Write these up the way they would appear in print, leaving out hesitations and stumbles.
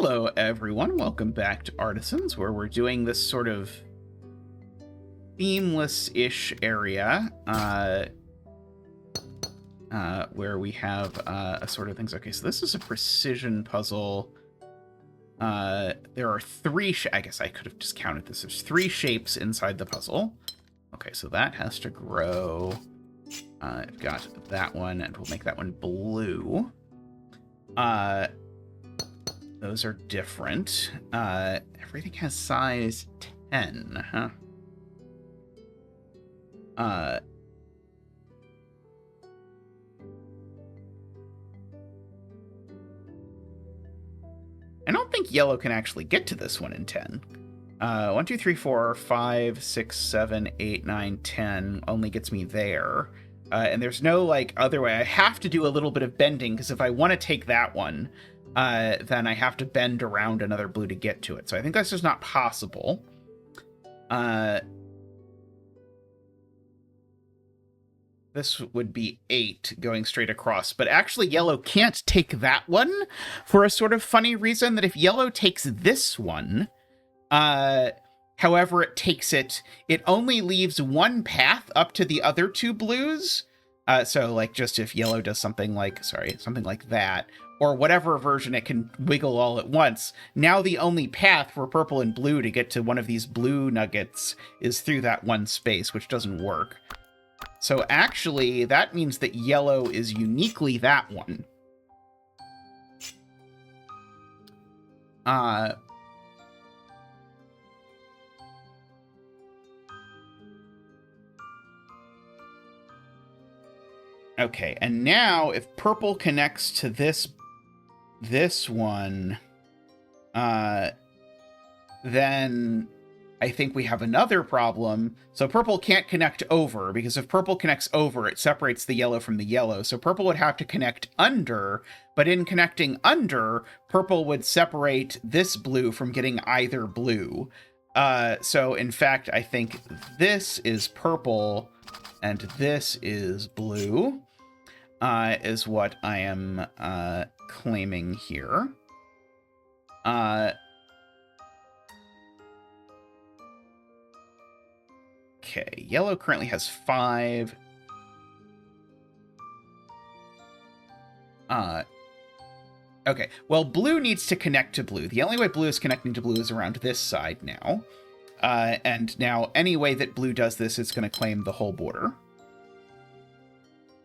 Hello, everyone. Welcome back to Artisans, where we're doing this sort of themeless-ish area, where we have a sort of things. Okay, so this is a precision puzzle. There are three. I guess I could have just counted this. There's three shapes inside the puzzle. Okay, so that has to grow. I've got that one, and we'll make that one blue. Those are different. Everything has size 10, huh? I don't think yellow can actually get to this one in 10. 1, 2, 3, 4, 5, 6, 7, 8, 9, 10 only gets me there. And there's no, like, other way. I have to do a little bit of bending, because if I want to take that one, then I have to bend around another blue to get to it. So I think that's just not possible. This would be 8 going straight across. But actually, yellow can't take that one for a sort of funny reason that if yellow takes this one, however it takes it, it only leaves one path up to the other two blues. So, like, just if yellow does something like, something like that, or whatever version it can wiggle all at once, now the only path for purple and blue to get to one of these blue nuggets is through that one space, which doesn't work. So actually, that means that yellow is uniquely that one. Okay, and now if purple connects to this one, then I think we have another problem. So purple can't connect over, because if purple connects over, it separates the yellow from the yellow. So purple would have to connect under, but in connecting under, purple would separate this blue from getting either blue. So in fact, I think this is purple and this is blue, is what I am claiming here. Okay, yellow currently has 5. Okay, well, blue needs to connect to blue. The only way blue is connecting to blue is around this side now. And now any way that blue does this, it's going to claim the whole border.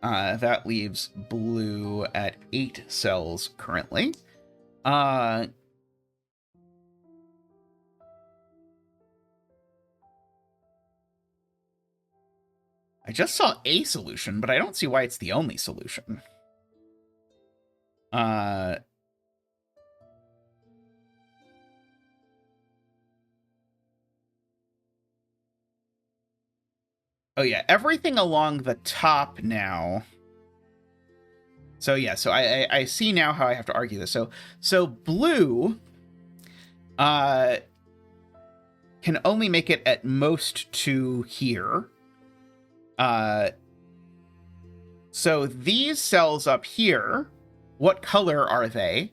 That leaves blue at 8 cells currently. I just saw a solution, but I don't see why it's the only solution. Oh yeah, everything along the top now. So yeah, so I see now how I have to argue this. So blue can only make it at most to here. So these cells up here, what color are they?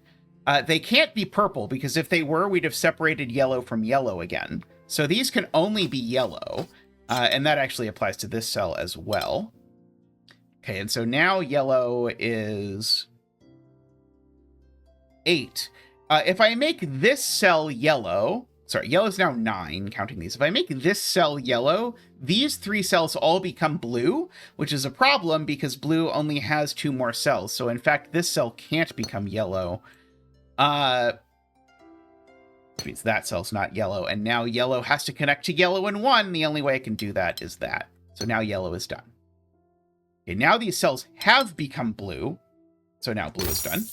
They can't be purple, because if they were, we'd have separated yellow from yellow again. So these can only be yellow, and that actually applies to this cell as well. Okay, and so now yellow is 8. If I make this cell yellow... Sorry, yellow's now 9, counting these. If I make this cell yellow, these 3 cells all become blue, which is a problem because blue only has 2 more cells. So in fact, this cell can't become yellow. Which means that cell's not yellow. And now yellow has to connect to yellow in 1. The only way I can do that is that. So now yellow is done. Okay, now these cells have become blue. So now blue is done.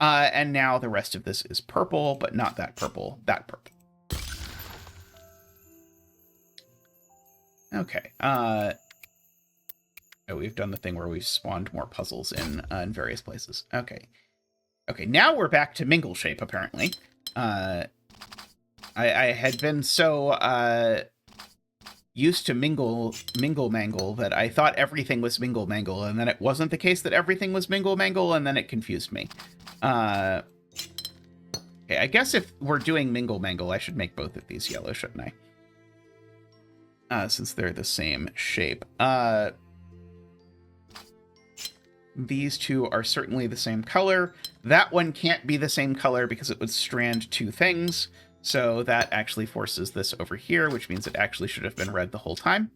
And now the rest of this is purple, but not that purple, that purple. Okay, oh, we've done the thing where we've spawned more puzzles in various places. Okay, now we're back to Mingle shape, apparently. I had been so used to Mingle Mangle that I thought everything was Mingle Mangle, and then it wasn't the case that everything was Mingle Mangle, and then it confused me. Okay, I guess if we're doing Mingle Mangle, I should make both of these yellow, shouldn't I? Since they're the same shape. These two are certainly the same color. That one can't be the same color because it would strand two things. So that actually forces this over here, which means it actually should have been red the whole time.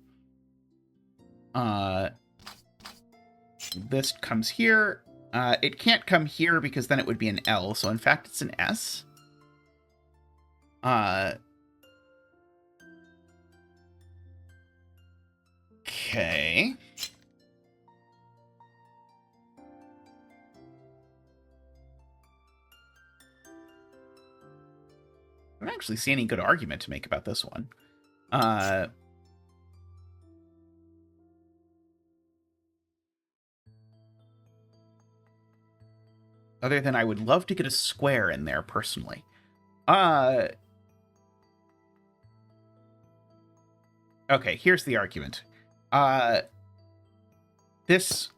This comes here. It can't come here because then it would be an L. So in fact, it's an S. Okay. I don't actually see any good argument to make about this one. Other than I would love to get a square in there, personally. Okay, here's the argument. This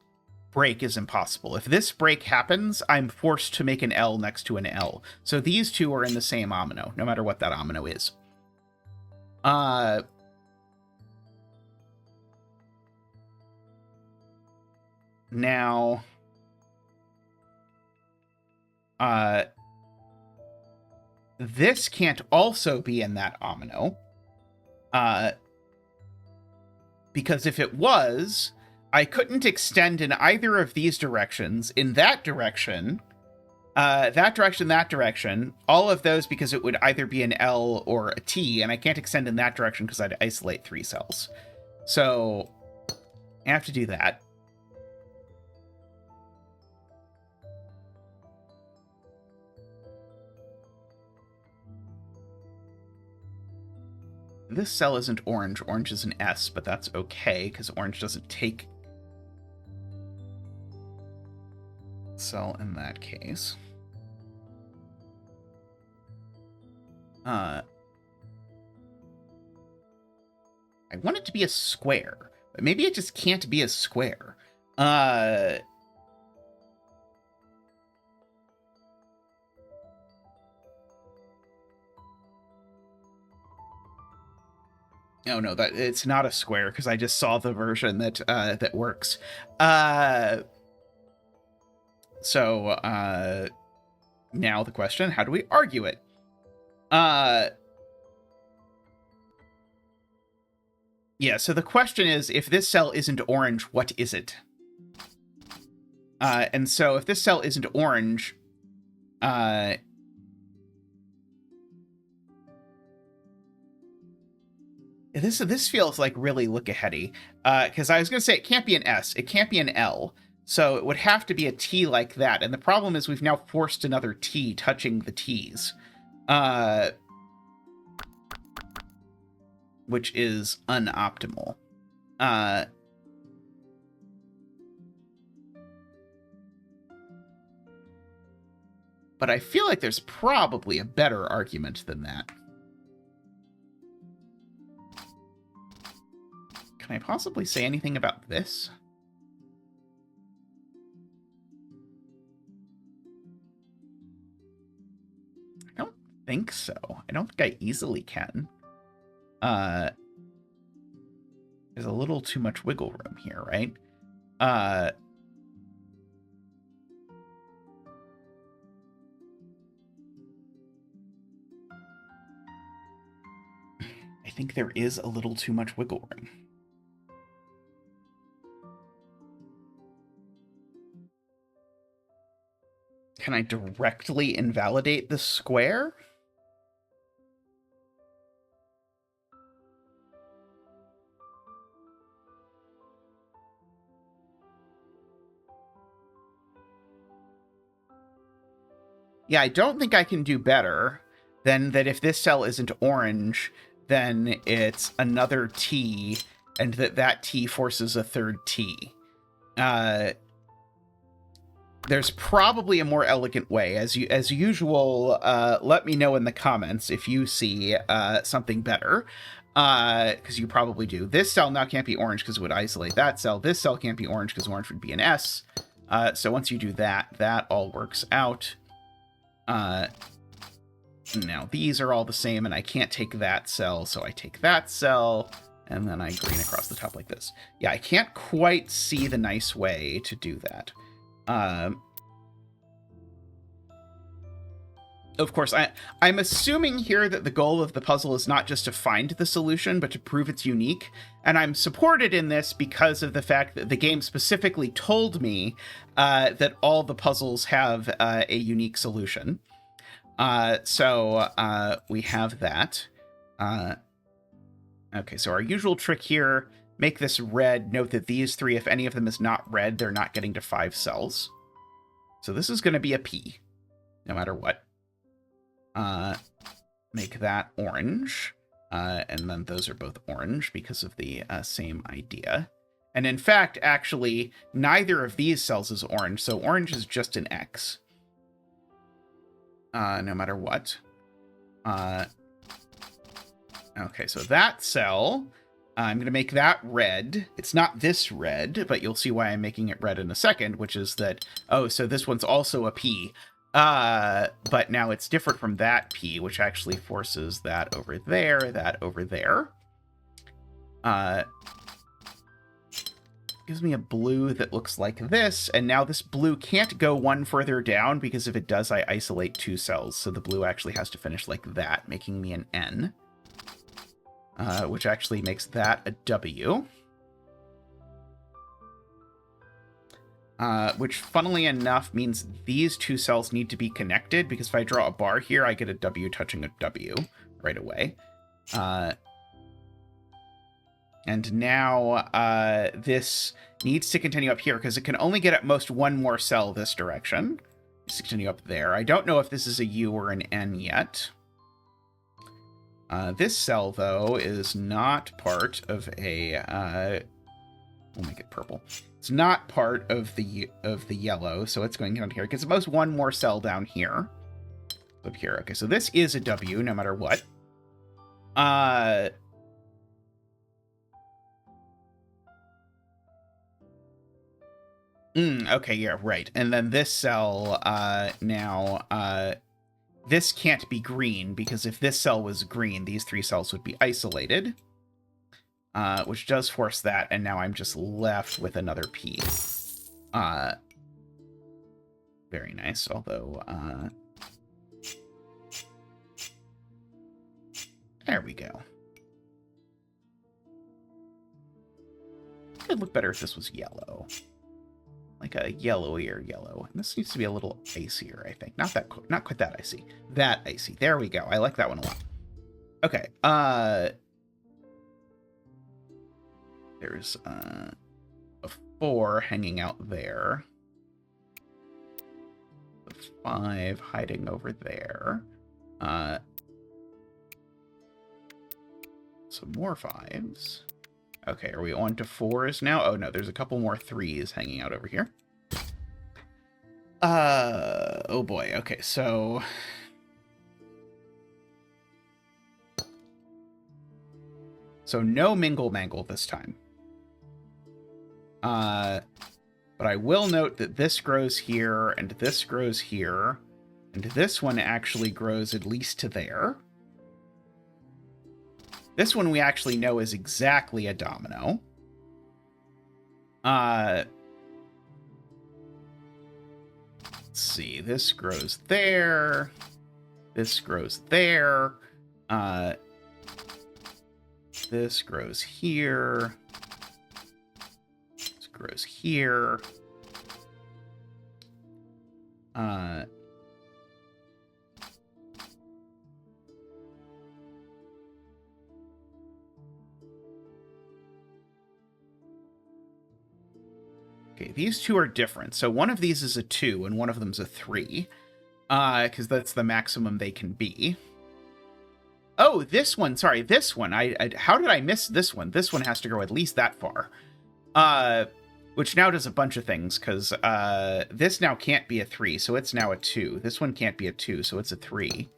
break is impossible. If this break happens, I'm forced to make an L next to an L. So these two are in the same omino, no matter what that omino is. Now, this can't also be in that omino. Because if it was, I couldn't extend in either of these directions. In that direction, that direction, all of those because it would either be an L or a T, and I can't extend in that direction because I'd isolate 3 cells. So I have to do that. This cell isn't orange. Orange is an S, but that's okay, because orange doesn't take cell in that case. I want it to be a square, but maybe it just can't be a square. Oh no, that it's not a square because I just saw the version that that works. So now the question: how do we argue it? Yeah. So the question is, if this cell isn't orange, what is it? And so if this cell isn't orange, This feels like really look-aheady, because I was going to say it can't be an S, it can't be an L, so it would have to be a T like that, and the problem is we've now forced another T touching the T's, which is unoptimal. But I feel like there's probably a better argument than that. Can I possibly say anything about this? I don't think so. I don't think I easily can. There's a little too much wiggle room here, right? I think there is a little too much wiggle room. Can I directly invalidate the square? Yeah, I don't think I can do better than that. If this cell isn't orange, then it's another T, and that T forces a third T. There's probably a more elegant way. As usual, let me know in the comments if you see something better, because you probably do. This cell now can't be orange because it would isolate that cell. This cell can't be orange because orange would be an S. So once you do that, that all works out. Now these are all the same, and I can't take that cell, so I take that cell, and then I green across the top like this. Yeah, I can't quite see the nice way to do that. Of course, I'm assuming here that the goal of the puzzle is not just to find the solution, but to prove it's unique. And I'm supported in this because of the fact that the game specifically told me that all the puzzles have a unique solution. So we have that. Okay, so our usual trick here, make this red. Note that these three, if any of them is not red, they're not getting to 5 cells. So this is going to be a P, no matter what. Make that orange, and then those are both orange because of the same idea. And in fact, actually, neither of these cells is orange, so orange is just an X. No matter what. Okay, so that cell, I'm going to make that red. It's not this red, but you'll see why I'm making it red in a second, which is that, oh, so this one's also a P. But now it's different from that P, which actually forces that over there, that over there. Gives me a blue that looks like this, and now this blue can't go one further down, because if it does, I isolate 2 cells, so the blue actually has to finish like that, making me an N. Which actually makes that a W. Which, funnily enough, means these 2 cells need to be connected, because if I draw a bar here, I get a W touching a W right away. And now this needs to continue up here, because it can only get at most 1 more cell this direction. Just continue up there. I don't know if this is a U or an N yet. This cell, though, is not part of a... we'll make it purple. It's not part of the yellow, so it's going down here. It gets at most 1 more cell down here. Up here. Okay, so this is a W, no matter what. Okay, yeah, right. And then this cell, this can't be green, because if this cell was green, these 3 cells would be isolated. Which does force that, and now I'm just left with another P. Very nice, although, there we go. It'd look better if this was yellow. Like a yellowier yellow. And this needs to be a little icier, I think. Not quite that icy. That icy. There we go. I like that one a lot. Okay, there's a 4 hanging out there. The 5 hiding over there. Some more 5s. Okay, are we on to 4s now? Oh no, there's a couple more 3s hanging out over here. Oh boy, okay, so... So no Mingle Mangle this time. But I will note that this grows here, and this grows here, and this one actually grows at least to there. This one we actually know is exactly a domino. Let's see, this grows there. This grows there. This grows here. This grows here. Okay, these 2 are different. So one of these is a 2 and one of them's a 3. Because that's the maximum they can be. Oh, this one. Sorry, this one. How did I miss this one? This one has to go at least that far. Which now does a bunch of things, because this now can't be a 3, so it's now a 2. This one can't be a 2, so it's a 3.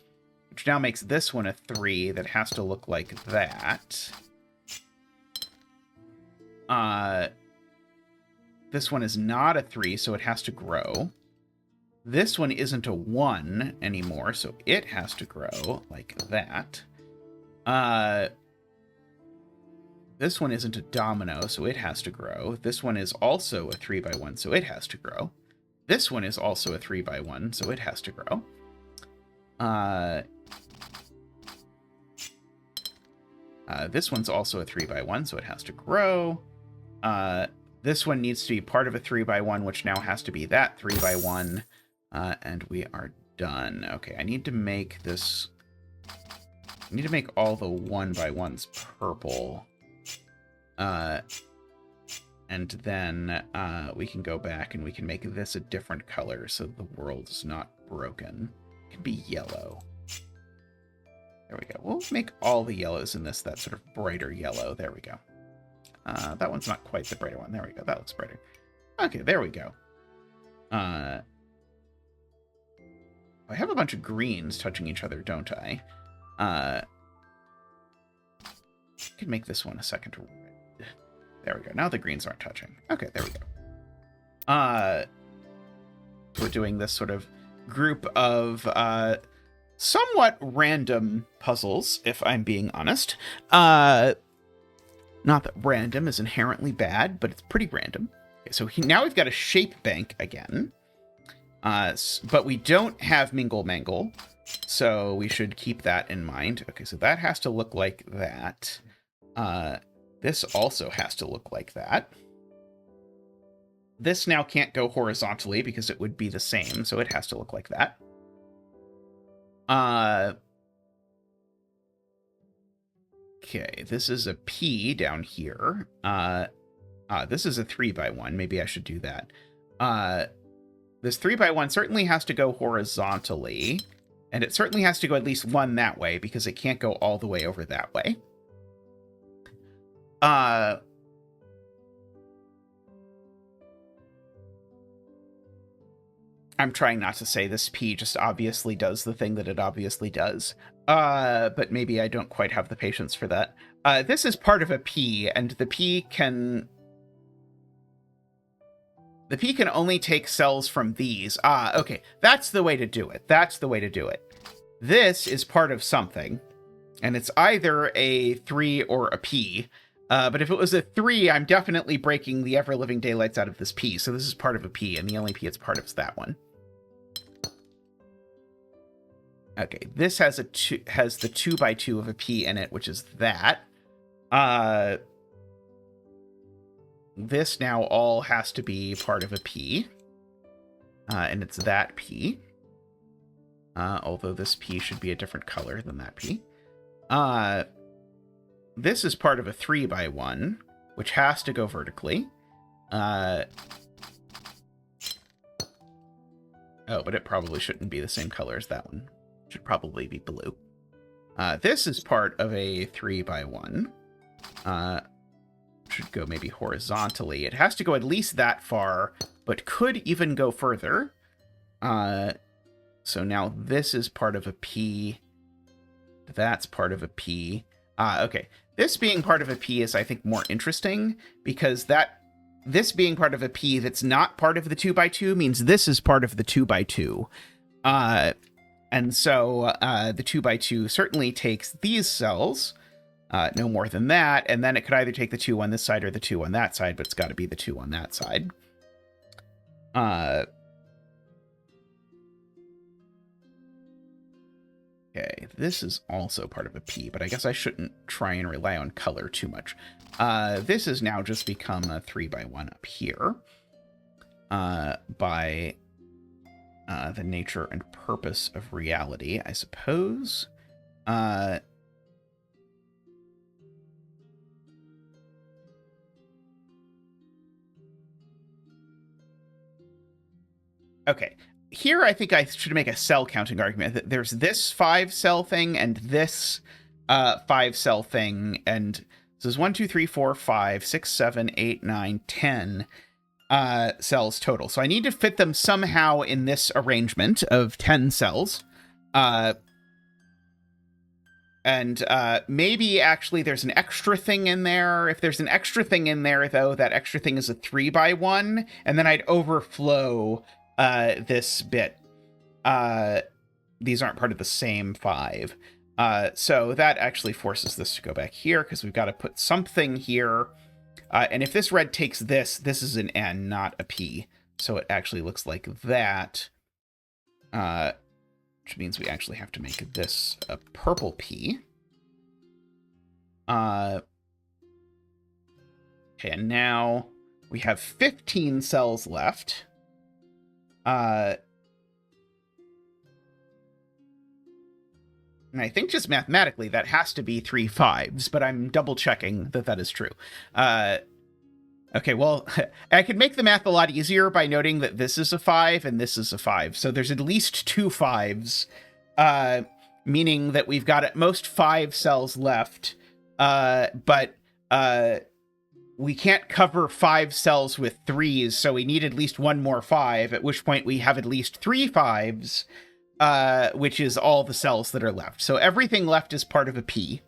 Which now makes this one a 3 that has to look like that. This one is not a 3, so it has to grow. This one isn't a 1 anymore, so it has to grow like that. This one isn't a domino, so it has to grow. This one is also a 3x1, so it has to grow. This one is also a 3x1, so it has to grow. This one's also a 3x1, so it has to grow. This one needs to be part of a 3x1, which now has to be that 3x1. And we are done. Okay, I need to make this... I need to make all the 1x1s purple. And then we can go back and we can make this a different color so the world is not broken. It can be yellow. There we go. We'll make all the yellows in this that sort of brighter yellow. There we go. That one's not quite the brighter one. There we go. That looks brighter. Okay, there we go. I have a bunch of greens touching each other, don't I? I can make this one a second red. There we go. Now the greens aren't touching. Okay, there we go. We're doing this sort of group of somewhat random puzzles, if I'm being honest. Not that random is inherently bad, but it's pretty random. Okay, so now we've got a shape bank again. But we don't have Mingle Mangle, so we should keep that in mind. Okay, so that has to look like that. This also has to look like that. This now can't go horizontally because it would be the same, so it has to look like that. Okay, this is a P down here. This is a 3x1. Maybe I should do that. This 3x1 certainly has to go horizontally, and it certainly has to go at least one that way because it can't go all the way over that way. I'm trying not to say this P just obviously does the thing that it obviously does. But maybe I don't quite have the patience for that. This is part of a P, and the P can only take cells from these. Okay. That's the way to do it. That's the way to do it. This is part of something, and it's either a 3 or a P. But if it was a 3, I'm definitely breaking the ever-living daylights out of this P. So this is part of a P, and the only P it's part of is that one. Okay, this has the 2x2 of a P in it, which is that. This now all has to be part of a P. And it's that P. Although this P should be a different color than that P. This is part of a 3x1, which has to go vertically. Oh, but it probably shouldn't be the same color as that one. It should probably be blue. This is part of a 3x1. Should go maybe horizontally. It has to go at least that far, but could even go further. So now this is part of a P. That's part of a P. Okay. This being part of a P is, I think, more interesting because this being part of a P that's not part of the 2x2 means this is part of the 2x2. And so the 2x2 certainly takes these cells, no more than that, and then it could either take the 2 on this side or the 2 on that side, but it's got to be the 2 on that side. Okay, this is also part of a P, but I guess I shouldn't try and rely on color too much. This has now just become a 3x1 up here by the nature and purpose of reality, I suppose. Okay. Here, I think I should make a cell counting argument. There's this 5-cell thing and this 5-cell thing, and this is 1, 2, 3, 4, 5, 6, 7, 8, 9, 10 cells total. So I need to fit them somehow in this arrangement of 10 cells. And maybe actually there's an extra thing in there. If there's an extra thing in there, though, that extra thing is a 3x1, and then I'd overflow this bit. These aren't part of the same 5. So that actually forces this to go back here, because we've got to put something here. And if this red takes this is an N, not a P. So it actually looks like that. Which means we actually have to make this a purple P. Okay, and now we have 15 cells left. And I think just mathematically that has to be 3 5s, but I'm double checking that that is true. Okay, well, I could make the math a lot easier by noting that this is a 5 and this is a 5. So there's at least 2 5s, meaning that we've got at most 5 cells left. But we can't cover 5 cells with 3s, so we need at least 1 more 5, at which point we have at least 3 5s, which is all the cells that are left. So everything left is part of a P.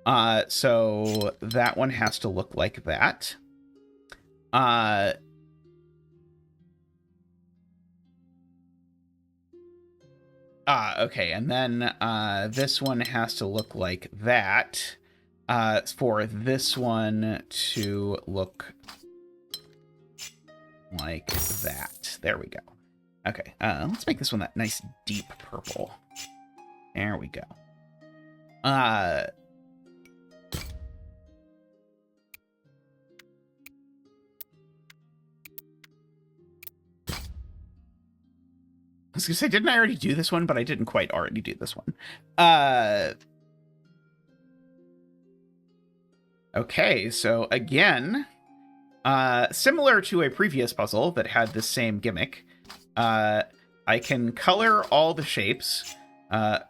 So that one has to look like that. Okay, and then this one has to look like that. For this one to look like that. There we go. Okay, let's make this one that nice deep purple. There we go. I was gonna say, didn't I already do this one? But I didn't quite already do this one. Okay, so again, similar to a previous puzzle that had the same gimmick, I can color all the shapes. Okay,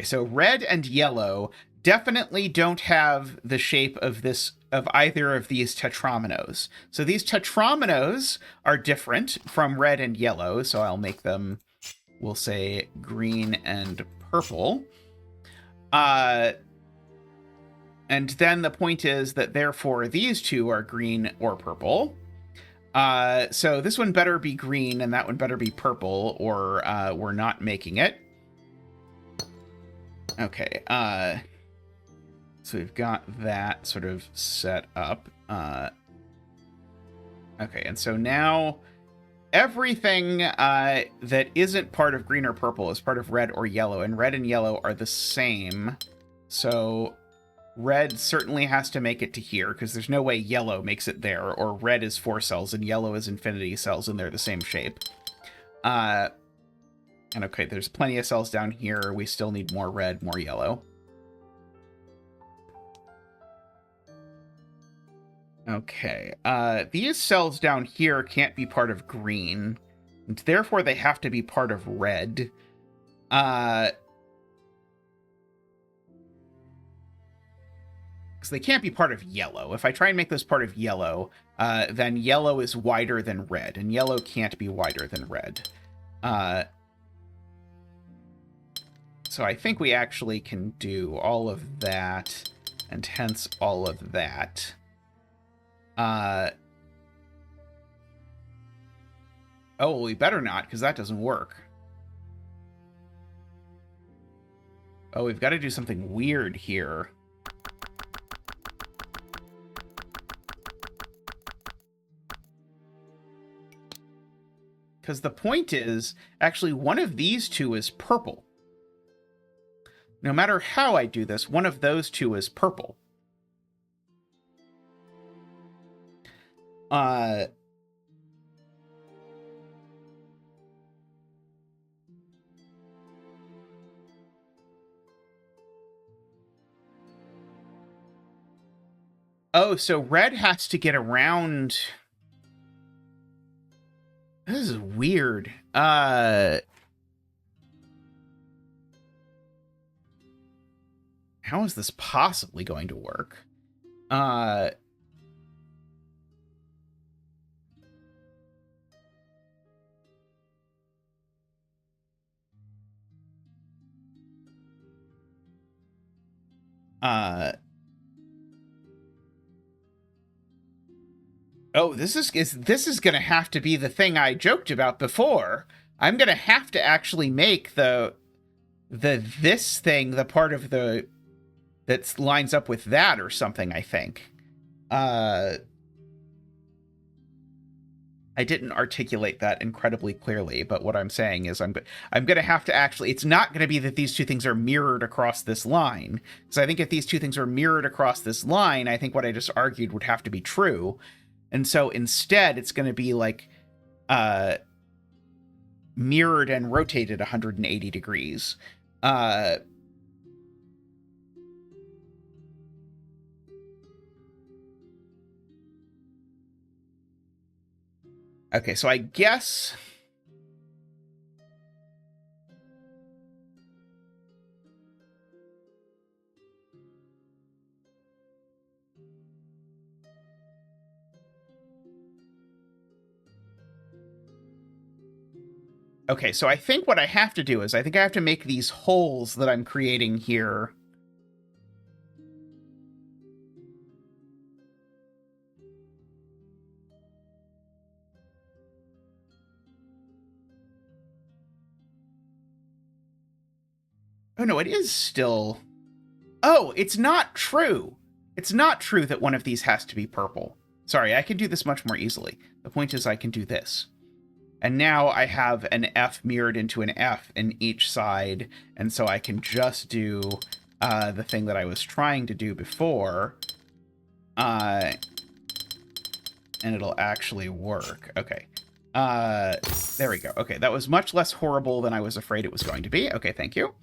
so red and yellow definitely don't have the shape of either of these tetrominoes. So these tetrominoes are different from red and yellow, so I'll make them, we'll say, green and purple. And then the point is that therefore these two are green or purple. So this one better be green and that one better be purple, or we're not making it. Okay, so we've got that sort of set up. Okay, and so now everything that isn't part of green or purple is part of red or yellow, and red and yellow are the same. So red certainly has to make it to here, because there's no way yellow makes it there, or red is 4 cells and yellow is infinity cells, and they're the same shape. And okay, there's plenty of cells down here. We still need more red, more yellow. Okay, these cells down here can't be part of green, and therefore they have to be part of red. Because they can't be part of yellow. If I try and make this part of yellow, then yellow is wider than red, and yellow can't be wider than red. So I think we actually can do all of that, and hence all of that. Oh, we better not, because that doesn't work. Oh, we've got to do something weird here. Because the point is, actually, one of these two is purple. No matter how I do this, one of those two is purple. Oh, so red has to get around. This is weird. How is this possibly going to work? Oh, this is going to have to be the thing I joked about before. I'm going to have to actually make this thing the part of the that lines up with that or something, I think. I didn't articulate that incredibly clearly, but what I'm saying is I'm going to have to actually, it's not going to be that these two things are mirrored across this line. Because I think if these two things are mirrored across this line, I think what I just argued would have to be true. And so instead, it's going to be like mirrored and rotated 180 degrees. Okay, so I guess... Okay, so I think what I have to do is I think I have to make these holes that I'm creating here. Oh, no, it is still... Oh, it's not true. It's not true that one of these has to be purple. Sorry, I can do this much more easily. The point is I can do this. And now I have an F mirrored into an F in each side, and so I can just do the thing that I was trying to do before, and it'll actually work. Okay. There we go. Okay, that was much less horrible than I was afraid it was going to be. Okay, thank you.